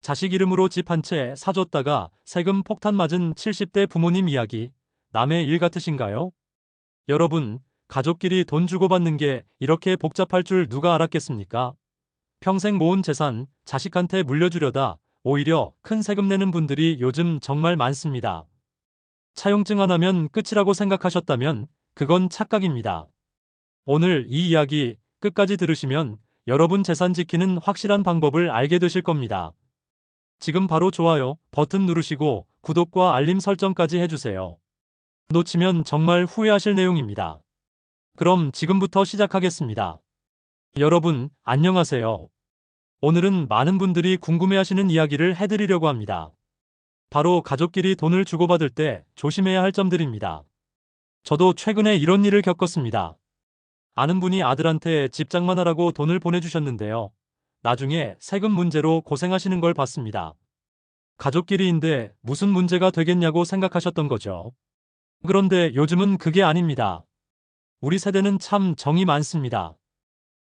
자식 이름으로 집 한 채 사줬다가 세금 폭탄 맞은 70대 부모님 이야기, 남의 일 같으신가요? 여러분, 가족끼리 돈 주고받는 게 이렇게 복잡할 줄 누가 알았겠습니까? 평생 모은 재산 자식한테 물려주려다 오히려 큰 세금 내는 분들이 요즘 정말 많습니다. 차용증 하나면 끝이라고 생각하셨다면 그건 착각입니다. 오늘 이 이야기 끝까지 들으시면 여러분 재산 지키는 확실한 방법을 알게 되실 겁니다. 지금 바로 좋아요 버튼 누르시고 구독과 알림 설정까지 해주세요. 놓치면 정말 후회하실 내용입니다. 그럼 지금부터 시작하겠습니다. 여러분, 안녕하세요. 오늘은 많은 분들이 궁금해하시는 이야기를 해드리려고 합니다. 바로 가족끼리 돈을 주고받을 때 조심해야 할 점들입니다. 저도 최근에 이런 일을 겪었습니다. 아는 분이 아들한테 집 장만하라고 돈을 보내주셨는데요. 나중에 세금 문제로 고생하시는 걸 봤습니다. 가족끼리인데 무슨 문제가 되겠냐고 생각하셨던 거죠. 그런데 요즘은 그게 아닙니다. 우리 세대는 참 정이 많습니다.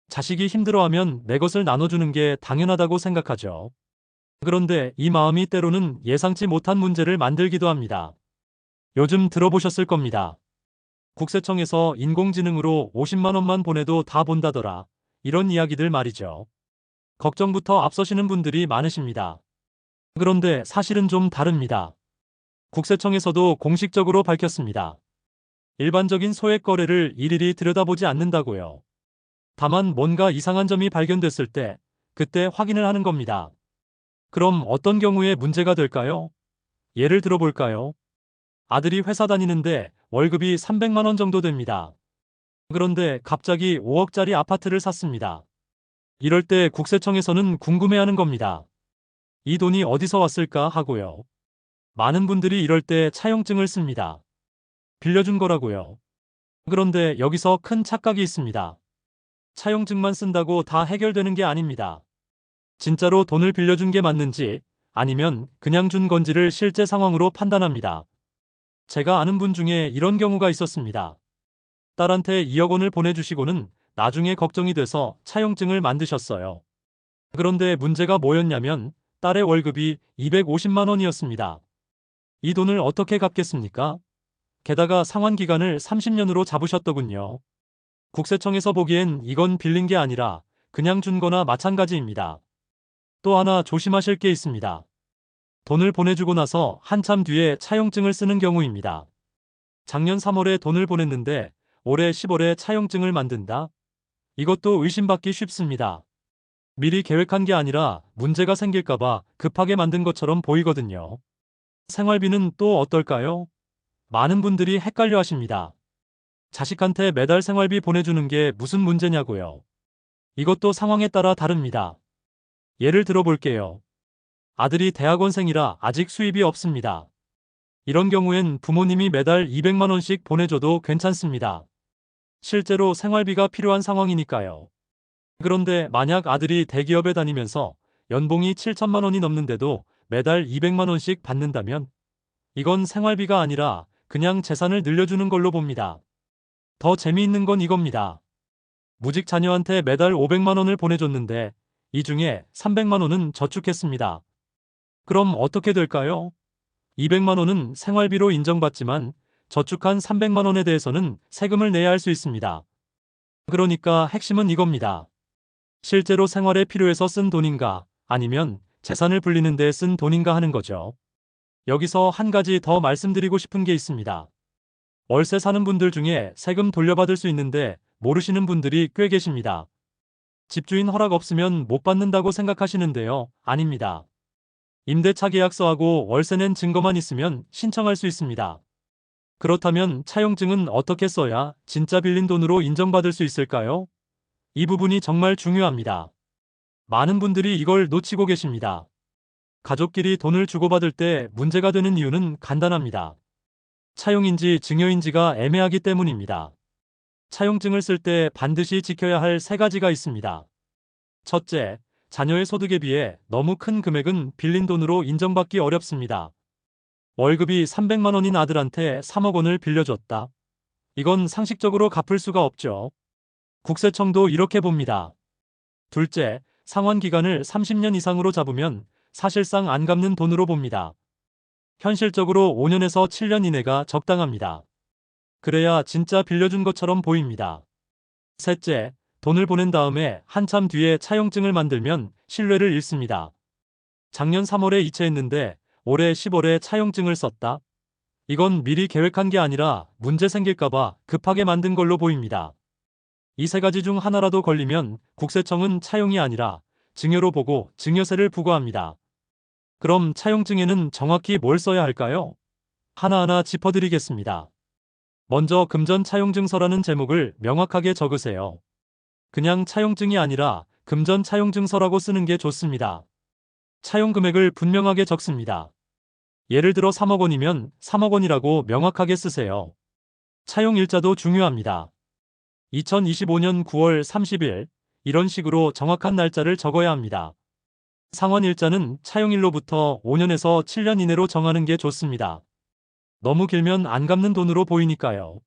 자식이 힘들어하면 내 것을 나눠주는 게 당연하다고 생각하죠. 그런데 이 마음이 때로는 예상치 못한 문제를 만들기도 합니다. 요즘 들어보셨을 겁니다. 국세청에서 인공지능으로 50만 원만 보내도 다 본다더라. 이런 이야기들 말이죠. 걱정부터 앞서시는 분들이 많으십니다. 그런데 사실은 좀 다릅니다. 국세청에서도 공식적으로 밝혔습니다. 일반적인 소액 거래를 일일이 들여다보지 않는다고요. 다만 뭔가 이상한 점이 발견됐을 때 그때 확인을 하는 겁니다. 그럼 어떤 경우에 문제가 될까요? 예를 들어볼까요? 아들이 회사 다니는데 월급이 300만 원 정도 됩니다. 그런데 갑자기 5억짜리 아파트를 샀습니다. 이럴 때 국세청에서는 궁금해하는 겁니다. 이 돈이 어디서 왔을까 하고요. 많은 분들이 이럴 때 차용증을 씁니다. 빌려준 거라고요. 그런데 여기서 큰 착각이 있습니다. 차용증만 쓴다고 다 해결되는 게 아닙니다. 진짜로 돈을 빌려준 게 맞는지 아니면 그냥 준 건지를 실제 상황으로 판단합니다. 제가 아는 분 중에 이런 경우가 있었습니다. 딸한테 2억 원을 보내주시고는 나중에 걱정이 돼서 차용증을 만드셨어요. 그런데 문제가 뭐였냐면 딸의 월급이 250만 원이었습니다. 이 돈을 어떻게 갚겠습니까? 게다가 상환 기간을 30년으로 잡으셨더군요. 국세청에서 보기엔 이건 빌린 게 아니라 그냥 준 거나 마찬가지입니다. 또 하나 조심하실 게 있습니다. 돈을 보내주고 나서 한참 뒤에 차용증을 쓰는 경우입니다. 작년 3월에 돈을 보냈는데 올해 10월에 차용증을 만든다? 이것도 의심받기 쉽습니다. 미리 계획한 게 아니라 문제가 생길까봐 급하게 만든 것처럼 보이거든요. 생활비는 또 어떨까요? 많은 분들이 헷갈려 하십니다. 자식한테 매달 생활비 보내주는 게 무슨 문제냐고요. 이것도 상황에 따라 다릅니다. 예를 들어볼게요. 아들이 대학원생이라 아직 수입이 없습니다. 이런 경우엔 부모님이 매달 200만 원씩 보내줘도 괜찮습니다. 실제로 생활비가 필요한 상황이니까요. 그런데 만약 아들이 대기업에 다니면서 연봉이 7천만 원이 넘는데도 매달 200만 원씩 받는다면 이건 생활비가 아니라 그냥 재산을 늘려주는 걸로 봅니다. 더 재미있는 건 이겁니다. 무직 자녀한테 매달 500만 원을 보내줬는데 이 중에 300만 원은 저축했습니다. 그럼 어떻게 될까요? 200만 원은 생활비로 인정받지만 저축한 300만 원에 대해서는 세금을 내야 할 수 있습니다. 그러니까 핵심은 이겁니다. 실제로 생활에 필요해서 쓴 돈인가 아니면 재산을 불리는 데 쓴 돈인가 하는 거죠. 여기서 한 가지 더 말씀드리고 싶은 게 있습니다. 월세 사는 분들 중에 세금 돌려받을 수 있는데 모르시는 분들이 꽤 계십니다. 집주인 허락 없으면 못 받는다고 생각하시는데요. 아닙니다. 임대차 계약서하고 월세 낸 증거만 있으면 신청할 수 있습니다. 그렇다면 차용증은 어떻게 써야 진짜 빌린 돈으로 인정받을 수 있을까요? 이 부분이 정말 중요합니다. 많은 분들이 이걸 놓치고 계십니다. 가족끼리 돈을 주고받을 때 문제가 되는 이유는 간단합니다. 차용인지 증여인지가 애매하기 때문입니다. 차용증을 쓸 때 반드시 지켜야 할 세 가지가 있습니다. 첫째, 자녀의 소득에 비해 너무 큰 금액은 빌린 돈으로 인정받기 어렵습니다. 월급이 300만 원인 아들한테 3억 원을 빌려줬다. 이건 상식적으로 갚을 수가 없죠. 국세청도 이렇게 봅니다. 둘째, 상환 기간을 30년 이상으로 잡으면 사실상 안 갚는 돈으로 봅니다. 현실적으로 5년에서 7년 이내가 적당합니다. 그래야 진짜 빌려준 것처럼 보입니다. 셋째, 돈을 보낸 다음에 한참 뒤에 차용증을 만들면 신뢰를 잃습니다. 작년 3월에 이체했는데 올해 10월에 차용증을 썼다? 이건 미리 계획한 게 아니라 문제 생길까봐 급하게 만든 걸로 보입니다. 이 세 가지 중 하나라도 걸리면 국세청은 차용이 아니라 증여로 보고 증여세를 부과합니다. 그럼 차용증에는 정확히 뭘 써야 할까요? 하나하나 짚어드리겠습니다. 먼저 금전 차용증서라는 제목을 명확하게 적으세요. 그냥 차용증이 아니라 금전 차용증서라고 쓰는 게 좋습니다. 차용 금액을 분명하게 적습니다. 예를 들어 3억 원이면 3억 원이라고 명확하게 쓰세요. 차용 일자도 중요합니다. 2025년 9월 30일 이런 식으로 정확한 날짜를 적어야 합니다. 상환 일자는 차용일로부터 5년에서 7년 이내로 정하는 게 좋습니다. 너무 길면 안 갚는 돈으로 보이니까요.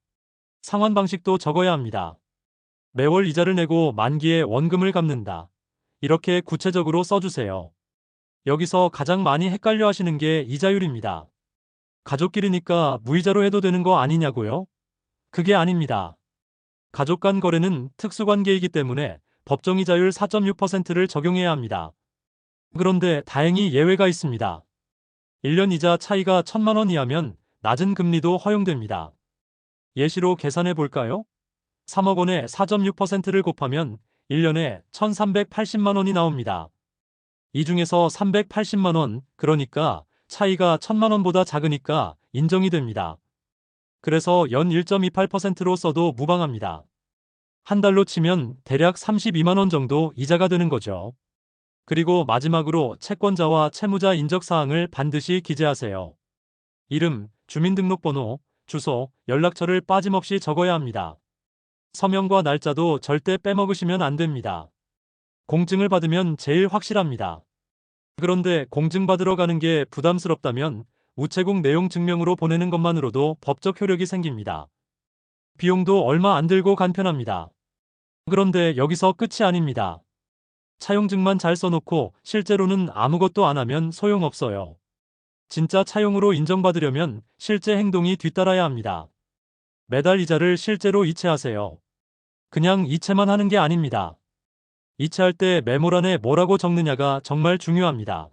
상환 방식도 적어야 합니다. 매월 이자를 내고 만기에 원금을 갚는다. 이렇게 구체적으로 써주세요. 여기서 가장 많이 헷갈려 하시는 게 이자율입니다. 가족끼리니까 무이자로 해도 되는 거 아니냐고요? 그게 아닙니다. 가족 간 거래는 특수관계이기 때문에 법정이자율 4.6%를 적용해야 합니다. 그런데 다행히 예외가 있습니다. 1년 이자 차이가 1,000만 원 이하면 낮은 금리도 허용됩니다. 예시로 계산해 볼까요? 3억 원에 4.6%를 곱하면 1년에 1,380만 원이 나옵니다. 이 중에서 380만 원, 그러니까 차이가 1,000만 원보다 작으니까 인정이 됩니다. 그래서 연 1.28%로 써도 무방합니다. 한 달로 치면 대략 32만 원 정도 이자가 되는 거죠. 그리고 마지막으로 채권자와 채무자 인적사항을 반드시 기재하세요. 이름, 주민등록번호, 주소, 연락처를 빠짐없이 적어야 합니다. 서명과 날짜도 절대 빼먹으시면 안 됩니다. 공증을 받으면 제일 확실합니다. 그런데 공증 받으러 가는 게 부담스럽다면 우체국 내용 증명으로 보내는 것만으로도 법적 효력이 생깁니다. 비용도 얼마 안 들고 간편합니다. 그런데 여기서 끝이 아닙니다. 차용증만 잘 써놓고 실제로는 아무것도 안 하면 소용없어요. 진짜 차용으로 인정받으려면 실제 행동이 뒤따라야 합니다. 매달 이자를 실제로 이체하세요. 그냥 이체만 하는 게 아닙니다. 이체할 때 메모란에 뭐라고 적느냐가 정말 중요합니다.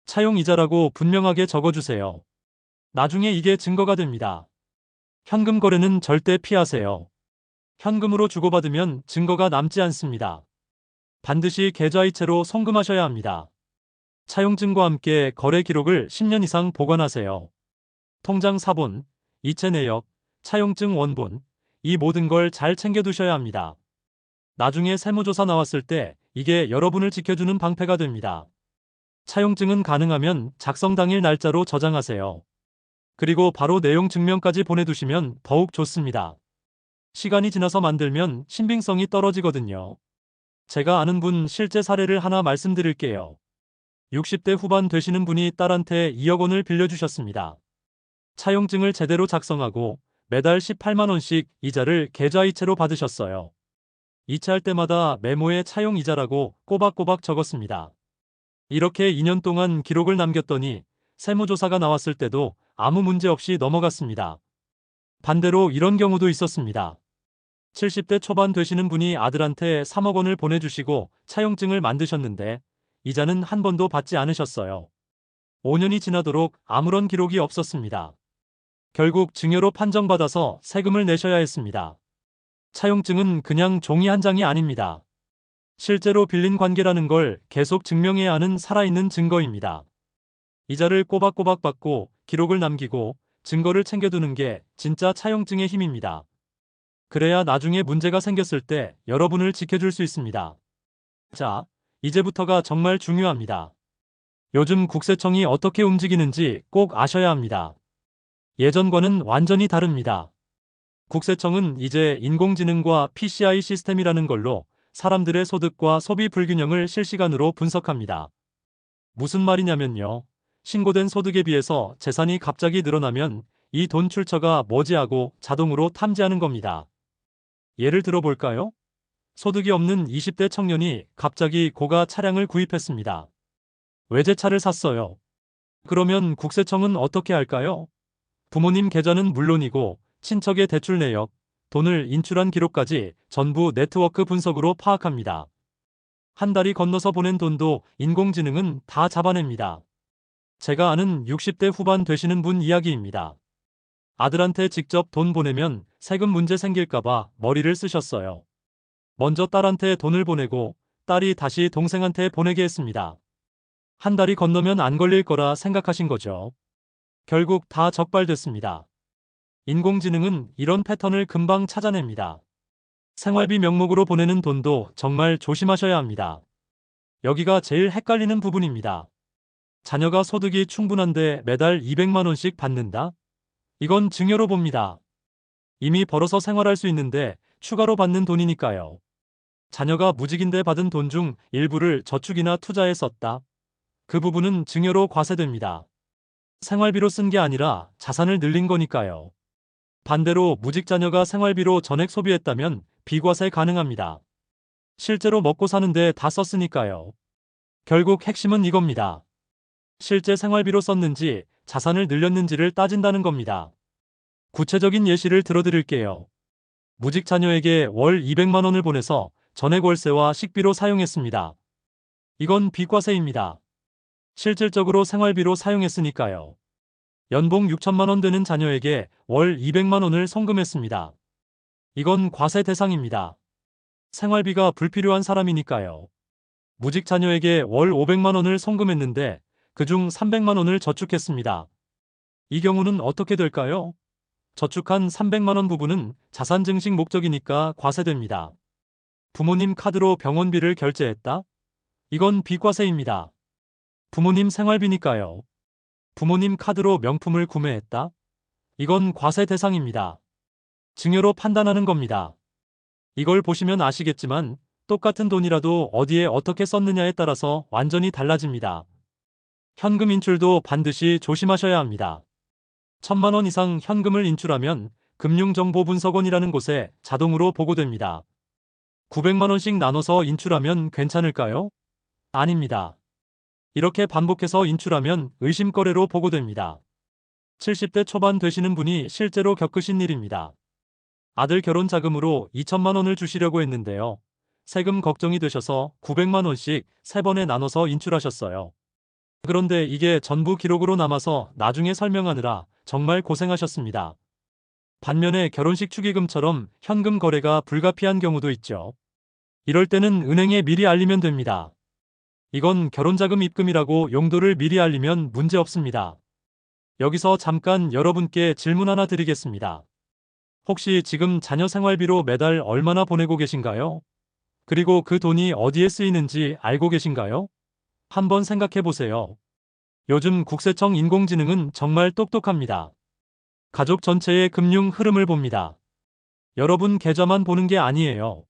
차용 이자라고 분명하게 적어주세요. 나중에 이게 증거가 됩니다. 현금 거래는 절대 피하세요. 현금으로 주고받으면 증거가 남지 않습니다. 반드시 계좌이체로 송금하셔야 합니다. 차용증과 함께 거래 기록을 10년 이상 보관하세요. 통장 사본, 이체 내역, 차용증 원본, 이 모든 걸 잘 챙겨두셔야 합니다. 나중에 세무조사 나왔을 때 이게 여러분을 지켜주는 방패가 됩니다. 차용증은 가능하면 작성 당일 날짜로 저장하세요. 그리고 바로 내용 증명까지 보내두시면 더욱 좋습니다. 시간이 지나서 만들면 신빙성이 떨어지거든요. 제가 아는 분 실제 사례를 하나 말씀드릴게요. 60대 후반 되시는 분이 딸한테 2억 원을 빌려주셨습니다. 차용증을 제대로 작성하고 매달 18만 원씩 이자를 계좌이체로 받으셨어요. 이체할 때마다 메모에 차용 이자라고 꼬박꼬박 적었습니다. 이렇게 2년 동안 기록을 남겼더니 세무조사가 나왔을 때도 아무 문제 없이 넘어갔습니다. 반대로 이런 경우도 있었습니다. 70대 초반 되시는 분이 아들한테 3억 원을 보내주시고 차용증을 만드셨는데 이자는 한 번도 받지 않으셨어요. 5년이 지나도록 아무런 기록이 없었습니다. 결국 증여로 판정받아서 세금을 내셔야 했습니다. 차용증은 그냥 종이 한 장이 아닙니다. 실제로 빌린 관계라는 걸 계속 증명해야 하는 살아있는 증거입니다. 이자를 꼬박꼬박 받고 기록을 남기고 증거를 챙겨두는 게 진짜 차용증의 힘입니다. 그래야 나중에 문제가 생겼을 때 여러분을 지켜줄 수 있습니다. 자, 이제부터가 정말 중요합니다. 요즘 국세청이 어떻게 움직이는지 꼭 아셔야 합니다. 예전과는 완전히 다릅니다. 국세청은 이제 인공지능과 PCI 시스템이라는 걸로 사람들의 소득과 소비 불균형을 실시간으로 분석합니다. 무슨 말이냐면요. 신고된 소득에 비해서 재산이 갑자기 늘어나면 이 돈 출처가 뭐지 하고 자동으로 탐지하는 겁니다. 예를 들어 볼까요? 소득이 없는 20대 청년이 갑자기 고가 차량을 구입했습니다. 외제차를 샀어요. 그러면 국세청은 어떻게 할까요? 부모님 계좌는 물론이고 친척의 대출 내역, 돈을 인출한 기록까지 전부 네트워크 분석으로 파악합니다. 한 달이 건너서 보낸 돈도 인공지능은 다 잡아냅니다. 제가 아는 60대 후반 되시는 분 이야기입니다. 아들한테 직접 돈 보내면 세금 문제 생길까봐 머리를 쓰셨어요. 먼저 딸한테 돈을 보내고 딸이 다시 동생한테 보내게 했습니다. 한 달이 건너면 안 걸릴 거라 생각하신 거죠. 결국 다 적발됐습니다. 인공지능은 이런 패턴을 금방 찾아냅니다. 생활비 명목으로 보내는 돈도 정말 조심하셔야 합니다. 여기가 제일 헷갈리는 부분입니다. 자녀가 소득이 충분한데 매달 200만 원씩 받는다? 이건 증여로 봅니다. 이미 벌어서 생활할 수 있는데 추가로 받는 돈이니까요. 자녀가 무직인데 받은 돈 중 일부를 저축이나 투자에 썼다. 그 부분은 증여로 과세됩니다. 생활비로 쓴 게 아니라 자산을 늘린 거니까요. 반대로 무직 자녀가 생활비로 전액 소비했다면 비과세 가능합니다. 실제로 먹고 사는데 다 썼으니까요. 결국 핵심은 이겁니다. 실제 생활비로 썼는지 자산을 늘렸는지를 따진다는 겁니다. 구체적인 예시를 들어드릴게요. 무직 자녀에게 월 200만 원을 보내서 전액 월세와 식비로 사용했습니다. 이건 비과세입니다. 실질적으로 생활비로 사용했으니까요. 연봉 6천만 원 되는 자녀에게 월 200만 원을 송금했습니다. 이건 과세 대상입니다. 생활비가 불필요한 사람이니까요. 무직 자녀에게 월 500만 원을 송금했는데 그중 300만 원을 저축했습니다. 이 경우는 어떻게 될까요? 저축한 300만 원 부분은 자산 증식 목적이니까 과세됩니다. 부모님 카드로 병원비를 결제했다? 이건 비과세입니다. 부모님 생활비니까요. 부모님 카드로 명품을 구매했다? 이건 과세 대상입니다. 증여로 판단하는 겁니다. 이걸 보시면 아시겠지만 똑같은 돈이라도 어디에 어떻게 썼느냐에 따라서 완전히 달라집니다. 현금 인출도 반드시 조심하셔야 합니다. 1,000만 원 이상 현금을 인출하면 금융정보분석원이라는 곳에 자동으로 보고됩니다. 900만 원씩 나눠서 인출하면 괜찮을까요? 아닙니다. 이렇게 반복해서 인출하면 의심거래로 보고됩니다. 70대 초반 되시는 분이 실제로 겪으신 일입니다. 아들 결혼 자금으로 2천만 원을 주시려고 했는데요. 세금 걱정이 되셔서 900만 원씩 3번에 나눠서 인출하셨어요. 그런데 이게 전부 기록으로 남아서 나중에 설명하느라 정말 고생하셨습니다. 반면에 결혼식 축의금처럼 현금 거래가 불가피한 경우도 있죠. 이럴 때는 은행에 미리 알리면 됩니다. 이건 결혼자금 입금이라고 용도를 미리 알리면 문제 없습니다. 여기서 잠깐 여러분께 질문 하나 드리겠습니다. 혹시 지금 자녀 생활비로 매달 얼마나 보내고 계신가요? 그리고 그 돈이 어디에 쓰이는지 알고 계신가요? 한번 생각해 보세요. 요즘 국세청 인공지능은 정말 똑똑합니다. 가족 전체의 금융 흐름을 봅니다. 여러분 계좌만 보는 게 아니에요.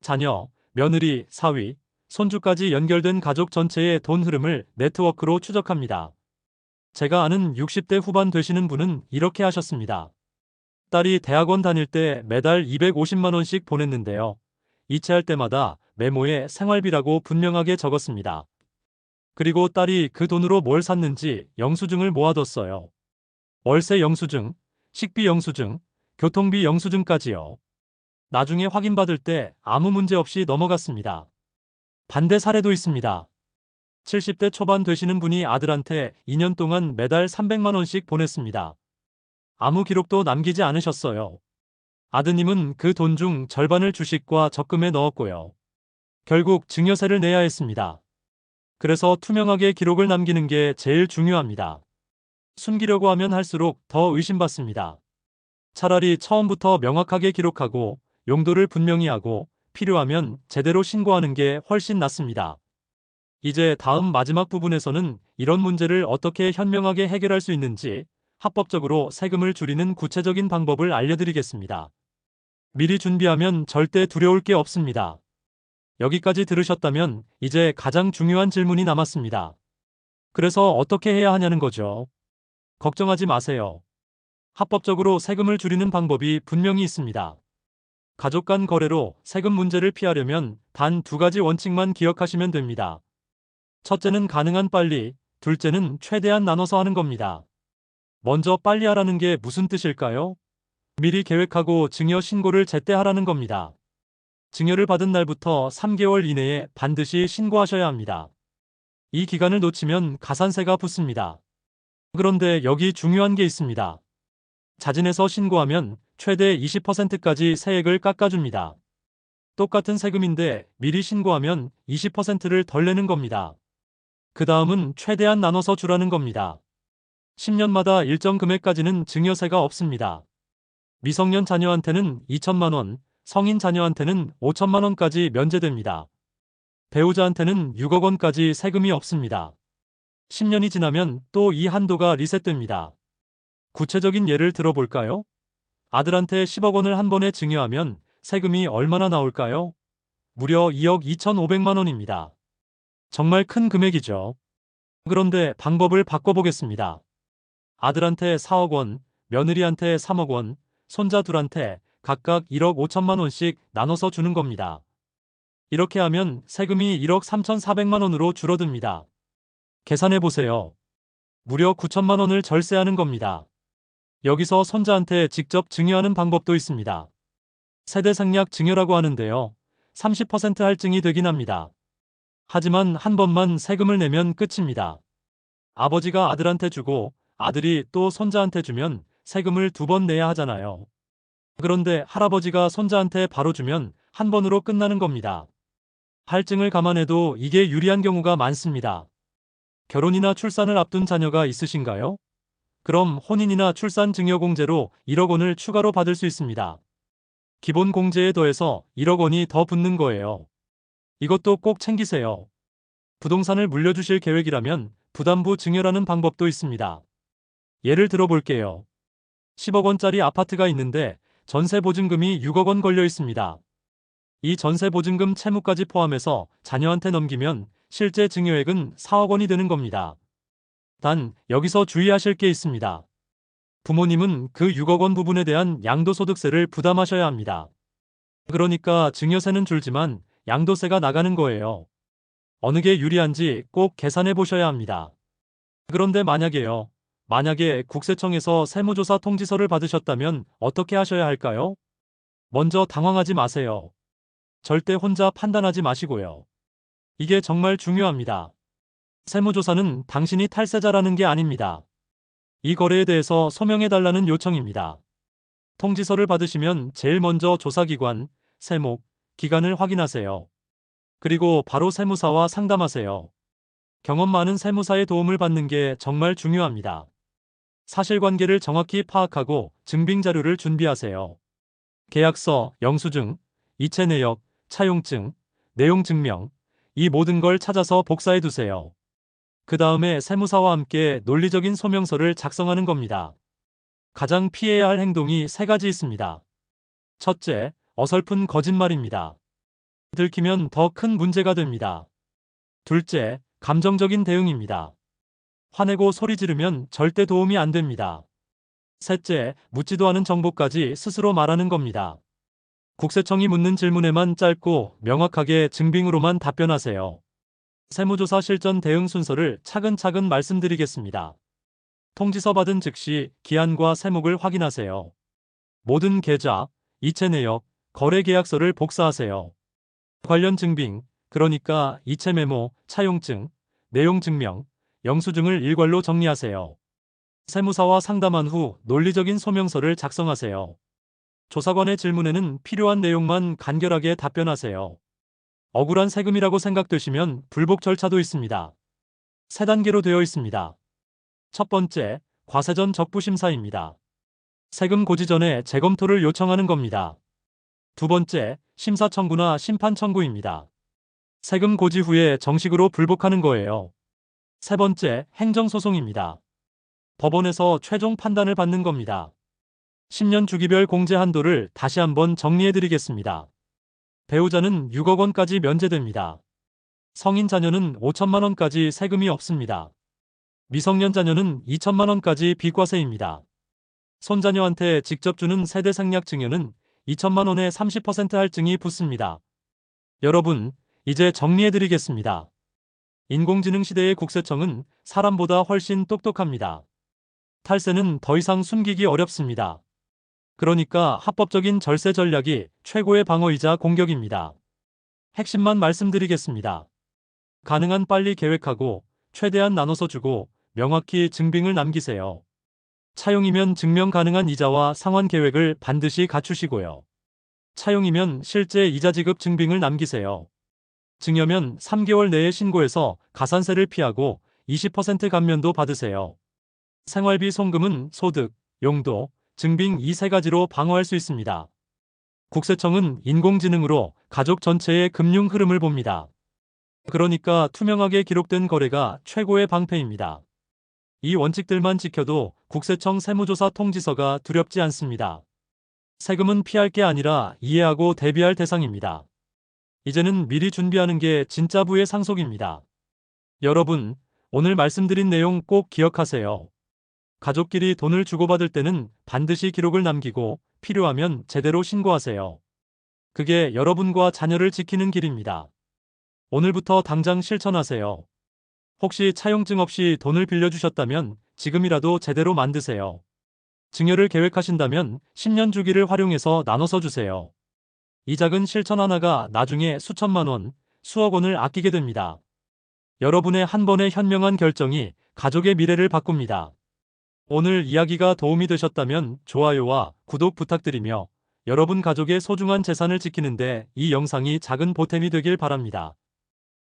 자녀, 며느리, 사위, 손주까지 연결된 가족 전체의 돈 흐름을 네트워크로 추적합니다. 제가 아는 60대 후반 되시는 분은 이렇게 하셨습니다. 딸이 대학원 다닐 때 매달 250만 원씩 보냈는데요. 이체할 때마다 메모에 생활비라고 분명하게 적었습니다. 그리고 딸이 그 돈으로 뭘 샀는지 영수증을 모아뒀어요. 월세 영수증, 식비 영수증, 교통비 영수증까지요. 나중에 확인받을 때 아무 문제 없이 넘어갔습니다. 반대 사례도 있습니다. 70대 초반 되시는 분이 아들한테 2년 동안 매달 300만 원씩 보냈습니다. 아무 기록도 남기지 않으셨어요. 아드님은 그 돈 중 절반을 주식과 적금에 넣었고요. 결국 증여세를 내야 했습니다. 그래서 투명하게 기록을 남기는 게 제일 중요합니다. 숨기려고 하면 할수록 더 의심받습니다. 차라리 처음부터 명확하게 기록하고 용도를 분명히 하고 필요하면 제대로 신고하는 게 훨씬 낫습니다. 이제 다음 마지막 부분에서는 이런 문제를 어떻게 현명하게 해결할 수 있는지 합법적으로 세금을 줄이는 구체적인 방법을 알려드리겠습니다. 미리 준비하면 절대 두려울 게 없습니다. 여기까지 들으셨다면 이제 가장 중요한 질문이 남았습니다. 그래서 어떻게 해야 하냐는 거죠. 걱정하지 마세요. 합법적으로 세금을 줄이는 방법이 분명히 있습니다. 가족 간 거래로 세금 문제를 피하려면 단 2가지 원칙만 기억하시면 됩니다. 첫째는 가능한 빨리, 둘째는 최대한 나눠서 하는 겁니다. 먼저 빨리 하라는 게 무슨 뜻일까요? 미리 계획하고 증여 신고를 제때 하라는 겁니다. 증여를 받은 날부터 3개월 이내에 반드시 신고하셔야 합니다. 이 기간을 놓치면 가산세가 붙습니다. 그런데 여기 중요한 게 있습니다. 자진해서 신고하면 최대 20%까지 세액을 깎아줍니다. 똑같은 세금인데 미리 신고하면 20%를 덜 내는 겁니다. 그 다음은 최대한 나눠서 주라는 겁니다. 10년마다 일정 금액까지는 증여세가 없습니다. 미성년 자녀한테는 2천만 원, 성인 자녀한테는 5천만 원까지 면제됩니다. 배우자한테는 6억 원까지 세금이 없습니다. 10년이 지나면 또 이 한도가 리셋됩니다. 구체적인 예를 들어볼까요? 아들한테 10억 원을 한 번에 증여하면 세금이 얼마나 나올까요? 무려 2억 2,500만 원입니다. 정말 큰 금액이죠. 그런데 방법을 바꿔보겠습니다. 아들한테 4억 원, 며느리한테 3억 원, 손자 둘한테 각각 1억 5천만 원씩 나눠서 주는 겁니다. 이렇게 하면 세금이 1억 3,400만 원으로 줄어듭니다. 계산해 보세요. 무려 9천만 원을 절세하는 겁니다. 여기서 손자한테 직접 증여하는 방법도 있습니다. 세대생략 증여라고 하는데요. 30% 할증이 되긴 합니다. 하지만 한 번만 세금을 내면 끝입니다. 아버지가 아들한테 주고 아들이 또 손자한테 주면 세금을 2번 내야 하잖아요. 그런데 할아버지가 손자한테 바로 주면 한 번으로 끝나는 겁니다. 할증을 감안해도 이게 유리한 경우가 많습니다. 결혼이나 출산을 앞둔 자녀가 있으신가요? 그럼 혼인이나 출산 증여공제로 1억 원을 추가로 받을 수 있습니다. 기본 공제에 더해서 1억 원이 더 붙는 거예요. 이것도 꼭 챙기세요. 부동산을 물려주실 계획이라면 부담부 증여라는 방법도 있습니다. 예를 들어볼게요. 10억 원짜리 아파트가 있는데 전세 보증금이 6억 원 걸려 있습니다. 이 전세 보증금 채무까지 포함해서 자녀한테 넘기면 실제 증여액은 4억 원이 되는 겁니다. 단 여기서 주의하실 게 있습니다. 부모님은 그 6억 원 부분에 대한 양도소득세를 부담하셔야 합니다. 그러니까 증여세는 줄지만 양도세가 나가는 거예요. 어느 게 유리한지 꼭 계산해 보셔야 합니다. 그런데 만약에 국세청에서 세무조사 통지서를 받으셨다면 어떻게 하셔야 할까요? 먼저 당황하지 마세요. 절대 혼자 판단하지 마시고요. 이게 정말 중요합니다. 세무조사는 당신이 탈세자라는 게 아닙니다. 이 거래에 대해서 소명해달라는 요청입니다. 통지서를 받으시면 제일 먼저 조사기관, 세목, 기간을 확인하세요. 그리고 바로 세무사와 상담하세요. 경험 많은 세무사의 도움을 받는 게 정말 중요합니다. 사실관계를 정확히 파악하고 증빙자료를 준비하세요. 계약서, 영수증, 이체 내역, 차용증, 내용 증명, 이 모든 걸 찾아서 복사해 두세요. 그 다음에 세무사와 함께 논리적인 소명서를 작성하는 겁니다. 가장 피해야 할 행동이 3가지 있습니다. 첫째, 어설픈 거짓말입니다. 들키면 더 큰 문제가 됩니다. 둘째, 감정적인 대응입니다. 화내고 소리 지르면 절대 도움이 안 됩니다. 셋째, 묻지도 않은 정보까지 스스로 말하는 겁니다. 국세청이 묻는 질문에만 짧고 명확하게 증빙으로만 답변하세요. 세무조사 실전 대응 순서를 차근차근 말씀드리겠습니다. 통지서 받은 즉시 기한과 세목을 확인하세요. 모든 계좌, 이체 내역, 거래 계약서를 복사하세요. 관련 증빙, 그러니까 이체 메모, 차용증, 내용 증명, 영수증을 일괄로 정리하세요. 세무사와 상담한 후 논리적인 소명서를 작성하세요. 조사관의 질문에는 필요한 내용만 간결하게 답변하세요. 억울한 세금이라고 생각되시면 불복 절차도 있습니다. 3단계로 되어 있습니다. 첫 번째, 과세전 적부심사입니다. 세금 고지 전에 재검토를 요청하는 겁니다. 두 번째, 심사 청구나 심판 청구입니다. 세금 고지 후에 정식으로 불복하는 거예요. 세 번째, 행정소송입니다. 법원에서 최종 판단을 받는 겁니다. 10년 주기별 공제 한도를 다시 한번 정리해드리겠습니다. 배우자는 6억 원까지 면제됩니다. 성인 자녀는 5천만 원까지 세금이 없습니다. 미성년 자녀는 2천만 원까지 비과세입니다. 손자녀한테 직접 주는 세대생략 증여는 2천만 원에 30% 할증이 붙습니다. 여러분, 이제 정리해드리겠습니다. 인공지능 시대의 국세청은 사람보다 훨씬 똑똑합니다. 탈세는 더 이상 숨기기 어렵습니다. 그러니까 합법적인 절세 전략이 최고의 방어이자 공격입니다. 핵심만 말씀드리겠습니다. 가능한 빨리 계획하고 최대한 나눠서 주고 명확히 증빙을 남기세요. 차용이면 증명 가능한 이자와 상환 계획을 반드시 갖추시고요. 차용이면 실제 이자 지급 증빙을 남기세요. 증여면 3개월 내에 신고해서 가산세를 피하고 20% 감면도 받으세요. 생활비 송금은 소득, 용도, 증빙 이 세 가지로 방어할 수 있습니다. 국세청은 인공지능으로 가족 전체의 금융 흐름을 봅니다. 그러니까 투명하게 기록된 거래가 최고의 방패입니다. 이 원칙들만 지켜도 국세청 세무조사 통지서가 두렵지 않습니다. 세금은 피할 게 아니라 이해하고 대비할 대상입니다. 이제는 미리 준비하는 게 진짜 부의 상속입니다. 여러분, 오늘 말씀드린 내용 꼭 기억하세요. 가족끼리 돈을 주고받을 때는 반드시 기록을 남기고 필요하면 제대로 신고하세요. 그게 여러분과 자녀를 지키는 길입니다. 오늘부터 당장 실천하세요. 혹시 차용증 없이 돈을 빌려주셨다면 지금이라도 제대로 만드세요. 증여를 계획하신다면 10년 주기를 활용해서 나눠서 주세요. 이 작은 실천 하나가 나중에 수천만 원, 수억 원을 아끼게 됩니다. 여러분의 한 번의 현명한 결정이 가족의 미래를 바꿉니다. 오늘 이야기가 도움이 되셨다면 좋아요와 구독 부탁드리며 여러분 가족의 소중한 재산을 지키는데 이 영상이 작은 보탬이 되길 바랍니다.